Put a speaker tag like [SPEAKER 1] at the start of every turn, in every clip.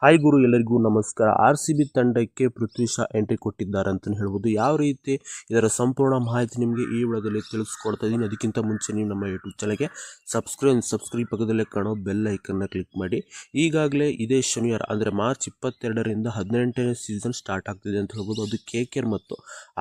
[SPEAKER 1] Hi ಗುರು, ಎಲ್ಲರಿಗೂ ನಮಸ್ಕಾರ. RCB ತಂಡಕ್ಕೆ ಪೃಥ್ವಿ ಶಾ ಎಂಟ್ರಿ ಕೊಟ್ಟಿದ್ದಾರೆ ಅಂತಲೇ ಹೇಳ್ಬೋದು. ಯಾವ ರೀತಿ ಇದರ ಸಂಪೂರ್ಣ ಮಾಹಿತಿ ನಿಮಗೆ ಈ ವಿಡಿಯೋದಲ್ಲಿ ತಿಳಿಸ್ಕೊಡ್ತಾ ಇದ್ದೀನಿ. ಅದಕ್ಕಿಂತ ಮುಂಚೆ ನೀವು ನಮ್ಮ ಯೂಟ್ಯೂಬ್ ಚಾನಲ್ಗೆ ಸಬ್ಸ್ಕ್ರೈಬ್ ಪಕ್ಕದಲ್ಲೇ ಕಾಣೋ ಬೆಲ್ ಐಕನ್ನ ಕ್ಲಿಕ್ ಮಾಡಿ. ಈಗಾಗಲೇ ಇದೇ ಶನಿವಾರ ಅಂದರೆ ಮಾರ್ಚ್ 22ರಿಂದ 18ನೇ ಸೀಸನ್ ಸ್ಟಾರ್ಟ್ ಆಗ್ತಿದೆ ಅಂತ ಹೇಳ್ಬೋದು. ಅದು KKR ಮತ್ತು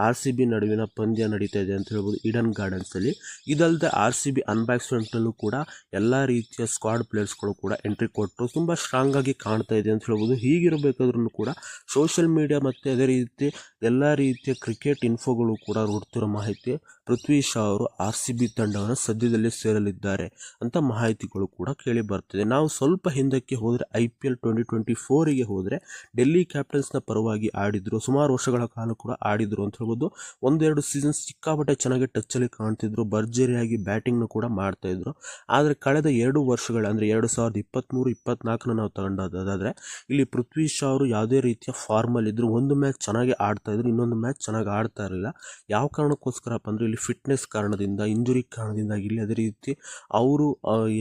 [SPEAKER 1] RCB ನಡುವಿನ ಪಂದ್ಯ ನಡೀತಾ ಇದೆ ಅಂತ ಹೇಳ್ಬೋದು ಈಡನ್ ಗಾರ್ಡನ್ಸಲ್ಲಿ. ಇದಲ್ಲದೆ RCB ಅನ್ಬ್ಯಾಕ್ಸ್ಮೆಂಟ್ನಲ್ಲೂ ಕೂಡ ಎಲ್ಲ ರೀತಿಯ ಸ್ಕ್ವಾಡ್ ಪ್ಲೇಯರ್ಸ್ಗಳು ಕೂಡ ಎಂಟ್ರಿ ಕೊಟ್ಟು ತುಂಬ ಸ್ಟ್ರಾಂಗ್ ಆಗಿ ಕಾಣ್ತಾ ಇದೆ ಅಂತ ಹೇಳ್ಬೋದು. ಹೀಗಿರಬೇಕಾದ್ರೂ ಕೂಡ ಸೋಷಿಯಲ್ ಮೀಡಿಯಾ ಮತ್ತು ಅದೇ ರೀತಿ ಎಲ್ಲ ರೀತಿಯ ಕ್ರಿಕೆಟ್ ಇನ್ಫೋಗಳು ಕೂಡ ಹುಡ್ತಿರೋ ಮಾಹಿತಿ, ಪೃಥ್ವಿ ಶಾ ಅವರು RCB ತಂಡವನ್ನು ಸದ್ಯದಲ್ಲೇ ಸೇರಲಿದ್ದಾರೆ ಅಂತ ಮಾಹಿತಿಗಳು ಕೂಡ ಕೇಳಿ ಬರ್ತಿದೆ. ನಾವು ಸ್ವಲ್ಪ ಹಿಂದಕ್ಕೆ ಹೋದರೆ IPL 2024ಗೆ ಹೋದರೆ ಡೆಲ್ಲಿ ಕ್ಯಾಪಿಟಲ್ಸ್ನ ಪರವಾಗಿ ಆಡಿದ್ರು, ಸುಮಾರು ವರ್ಷಗಳ ಕಾಲ ಕೂಡ ಆಡಿದ್ರು ಅಂತ ಹೇಳ್ಬೋದು. ಒಂದೆರಡು ಸೀಸನ್ ಸಿಕ್ಕಾಪಟ್ಟೆ ಚೆನ್ನಾಗಿ ಟಚ್ಚಲ್ಲಿ ಕಾಣ್ತಿದ್ರು, ಭರ್ಜರಿಯಾಗಿ ಬ್ಯಾಟಿಂಗ್ನ ಕೂಡ ಮಾಡ್ತಾ ಇದ್ರು. ಆದರೆ ಕಳೆದ 2 ವರ್ಷಗಳ ಅಂದರೆ 2023-24 ನಾವು ತಗೊಂಡಾದ್ರೆ ಇಲ್ಲಿ ಪೃಥ್ವಿ ಶಾ ಅವರು ಯಾವುದೇ ರೀತಿಯ ಫಾರ್ಮಲ್ಲಿ ಇದ್ರು. ಒಂದು ಮ್ಯಾಚ್ ಚೆನ್ನಾಗಿ ಆಡ್ತಾ ಇದ್ರು, ಇನ್ನೊಂದು ಮ್ಯಾಚ್ ಚೆನ್ನಾಗಿ ಆಡ್ತಾ ಇರಲಿಲ್ಲ. ಯಾವ ಕಾರಣಕ್ಕೋಸ್ಕರಪ್ಪ ಅಂದರೆ ಇಲ್ಲಿ ಫಿಟ್ನೆಸ್ ಕಾರಣದಿಂದ, ಇಂಜುರಿ ಕಾರಣದಿಂದಾಗಿರಲಿ, ಅದೇ ರೀತಿ ಅವರು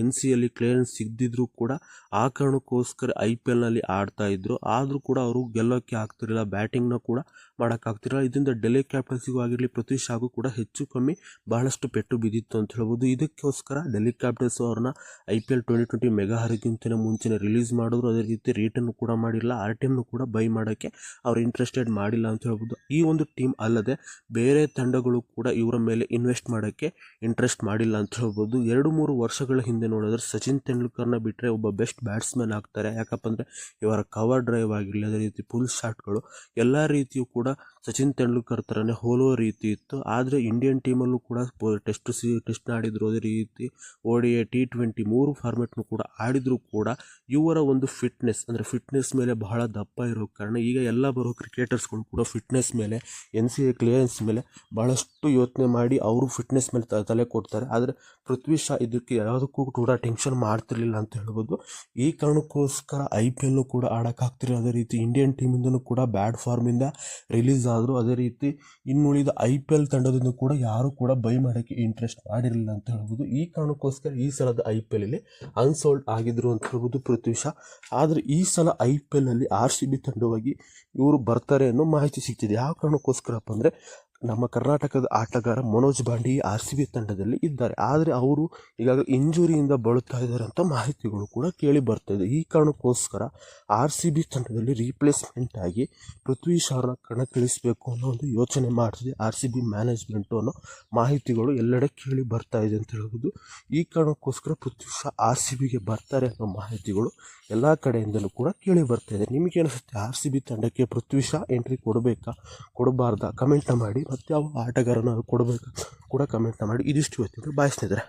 [SPEAKER 1] NCಯಲ್ಲಿ ಕ್ಲಿಯರೆನ್ಸ್ ಸಿಗದಿದ್ರು ಕೂಡ ಆ ಕಾರಣಕ್ಕೋಸ್ಕರ IPLನಲ್ಲಿ ಆಡ್ತಾ ಇದ್ರು. ಆದರೂ ಕೂಡ ಅವರು ಗೆಲ್ಲೋಕ್ಕೆ ಆಗ್ತಿರಲಿಲ್ಲ, ಬ್ಯಾಟಿಂಗ್ನ ಕೂಡ ಮಾಡೋಕ್ಕಾಗ್ತಿರಲಿಲ್ಲ. ಇದರಿಂದ ಡೆಲ್ಲಿ ಕ್ಯಾಪಿಟಲ್ಸಿಗೂ ಆಗಿರಲಿ, ಪೃಥ್ವಿ ಶಾಗೂ ಕೂಡ ಹೆಚ್ಚು ಕಮ್ಮಿ ಬಹಳಷ್ಟು ಪೆಟ್ಟು ಬಿದ್ದಿತ್ತು ಅಂತ ಹೇಳ್ಬೋದು. ಇದಕ್ಕೋಸ್ಕರ ಡೆಲ್ಲಿ ಕ್ಯಾಪಿಟಲ್ಸ್ ಅವ್ರನ್ನ IPL 2020 ಮೆಗಾ ಹರಿಗಿಂತ ಮುಂಚೆನೇ ರಿಲೀಸ್ ಮಾಡಿದ್ರು. ಅದೇ ರೀತಿ ರೇಟನ್ನು ಕೂಡ ಮಾಡಿಲ್ಲ, RTMನು ಕೂಡ ಬೈ ಮಾಡೋಕ್ಕೆ ಅವ್ರು ಇಂಟ್ರೆಸ್ಟೆಡ್ ಮಾಡಿಲ್ಲ ಅಂತ ಹೇಳ್ಬೋದು. ಈ ಒಂದು ಟೀಮ್ ಅಲ್ಲದೆ ಬೇರೆ ತಂಡಗಳು ಕೂಡ ಇವರ ಮೇಲೆ ಇನ್ವೆಸ್ಟ್ ಮಾಡೋಕ್ಕೆ ಇಂಟ್ರೆಸ್ಟ್ ಮಾಡಿಲ್ಲ ಅಂತ ಹೇಳ್ಬೋದು. 2-3 ವರ್ಷಗಳ ಹಿಂದೆ ನೋಡಿದ್ರೆ ಸಚಿನ್ ತೆಂಡೂಲ್ಕರ್ನ ಬಿಟ್ಟರೆ ಒಬ್ಬ ಬೆಸ್ಟ್ ಬ್ಯಾಟ್ಸ್ಮನ್ ಆಗ್ತಾರೆ. ಯಾಕಪ್ಪ ಅಂದರೆ ಇವರ ಕವರ್ ಡ್ರೈವ್ ಆಗಿರಲಿ, ಅದೇ ರೀತಿ ಫುಲ್ ಶಾಟ್ಗಳು ಎಲ್ಲ ರೀತಿಯೂ ಕೂಡ ಸಚಿನ್ ತೆಂಡೂಲ್ಕರ್ ಥರನೇ ಹೋಲುವ ರೀತಿ ಇತ್ತು. ಆದರೆ ಇಂಡಿಯನ್ ಟೀಮಲ್ಲೂ ಕೂಡ ಟೆಸ್ಟ್ ಆಡಿದ್ರು, ಅದೇ ರೀತಿ ODI T20 3 ಫಾರ್ಮೆಟ್ನು ಕೂಡ ಆಡಿದ್ರು ಕೂಡ ಇವರ ಒಂದು ಫಿಟ್ನೆಸ್ ಮೇಲೆ ಬಹಳ ದಪ್ಪ ಇರೋ ಕಾರಣ ಈಗ ಎಲ್ಲ ಬರೋ ಕ್ರಿಕೆಟರ್ಸ್ಗಳು ಕೂಡ ಫಿಟ್ನೆಸ್ ಮೇಲೆ, NCA ಕ್ಲಿಯರೆನ್ಸ್ ಮೇಲೆ ಬಹಳಷ್ಟು ಯೋಚನೆ ಮಾಡಿ ಅವರು ಫಿಟ್ನೆಸ್ ಮೇಲೆ ತಲೆ ಕೊಡ್ತಾರೆ. ಆದರೆ ಪೃಥ್ವಿ ಶಾ ಇದಕ್ಕೆ ಯಾವುದಕ್ಕೂ ಕೂಡ ಟೆನ್ಷನ್ ಮಾಡ್ತಿರ್ಲಿಲ್ಲ ಅಂತ ಹೇಳ್ಬೋದು. ಈ ಕಾರಣಕ್ಕೋಸ್ಕರ IPLನೂ ಕೂಡ ಆಡೋಕ್ಕಾಗ್ತಿರಲಿಲ್ಲ. ಅದೇ ರೀತಿ ಇಂಡಿಯನ್ ಟೀಮಿಂದನೂ ಕೂಡ ಬ್ಯಾಡ್ ಫಾರ್ಮಿಂದ ರಿಲೀಸ್ ಆದರು. ಅದೇ ರೀತಿ ಇನ್ನುಳಿದ IPL ತಂಡದಿಂದ ಕೂಡ ಯಾರೂ ಕೂಡ ಬೈ ಮಾಡೋಕ್ಕೆ ಇಂಟ್ರೆಸ್ಟ್ ಮಾಡಿರಲಿಲ್ಲ ಅಂತ ಹೇಳ್ಬೋದು. ಈ ಕಾರಣಕ್ಕೋಸ್ಕರ ಈ ಸಲದ IPLಲ್ಲಿ ಅನ್ಸೋಲ್ಡ್ ಆಗಿದ್ರು ಅಂತ ಹೇಳ್ಬೋದು ಪೃಥ್ವಿ ಶಾ. ಆದರೆ ಈ ಸಲ IPLನಲ್ಲಿ RCB ತಂಡವಾಗಿ ಇವರು ಬರ್ತಾರೆ ಅನ್ನೋ ಮಾಹಿತಿ ಸಿಗ್ತಿದೆ. ಯಾವ ಕಾರಣಕ್ಕೋಸ್ಕರಪ್ಪ ಅಂದರೆ ನಮ್ಮ ಕರ್ನಾಟಕದ ಆಟಗಾರ ಮನೋಜ್ ಪಾಂಡೆ RCB ತಂಡದಲ್ಲಿ ಇದ್ದಾರೆ. ಆದರೆ ಅವರು ಈಗಾಗಲೇ ಇಂಜುರಿಯಿಂದ ಬಳಲ್ತಾ ಇದ್ದಾರೆ ಅಂತ ಮಾಹಿತಿಗಳು ಕೂಡ ಕೇಳಿ ಬರ್ತಾಯಿದೆ. ಈ ಕಾರಣಕ್ಕೋಸ್ಕರ RCB ತಂಡದಲ್ಲಿ ರೀಪ್ಲೇಸ್ಮೆಂಟ್ ಆಗಿ ಪೃಥ್ವಿ ಶಾನ ಕಣಕ್ಕಿಳಿಸಬೇಕು ಅನ್ನೋ ಒಂದು ಯೋಚನೆ ಮಾಡ್ತಿದೆ RCB ಮ್ಯಾನೇಜ್ಮೆಂಟು ಅನ್ನೋ ಮಾಹಿತಿಗಳು ಎಲ್ಲೆಡೆ ಕೇಳಿ ಬರ್ತಾ ಇದೆ ಅಂತ ಹೇಳ್ಬೋದು. ಈ ಕಾರಣಕ್ಕೋಸ್ಕರ ಪೃಥ್ವಿ ಶಾ RCBಗೆ ಬರ್ತಾರೆ ಅನ್ನೋ ಮಾಹಿತಿಗಳು ಎಲ್ಲ ಕಡೆಯಿಂದಲೂ ಕೂಡ ಕೇಳಿ ಬರ್ತಾಯಿದೆ. ನಿಮಗೆ ಅನಿಸುತ್ತೆ RCB ತಂಡಕ್ಕೆ ಪೃಥ್ವಿ ಶಾ ಎಂಟ್ರಿ ಕೊಡಬೇಕಾ ಕೊಡಬಾರ್ದಾ? ಕಮೆಂಟ್ನ ಮಾಡಿ. ಮತ್ತು ಯಾವ ಆಟಗಾರನ ಕೊಡಬೇಕು ಕೂಡ ಕಮೆಂಟ್ನ ಮಾಡಿ. ಇದಿಷ್ಟು ಇವತ್ತಿನ ಬಾಯ್ ಸ್ನೇಹಿತರೆ.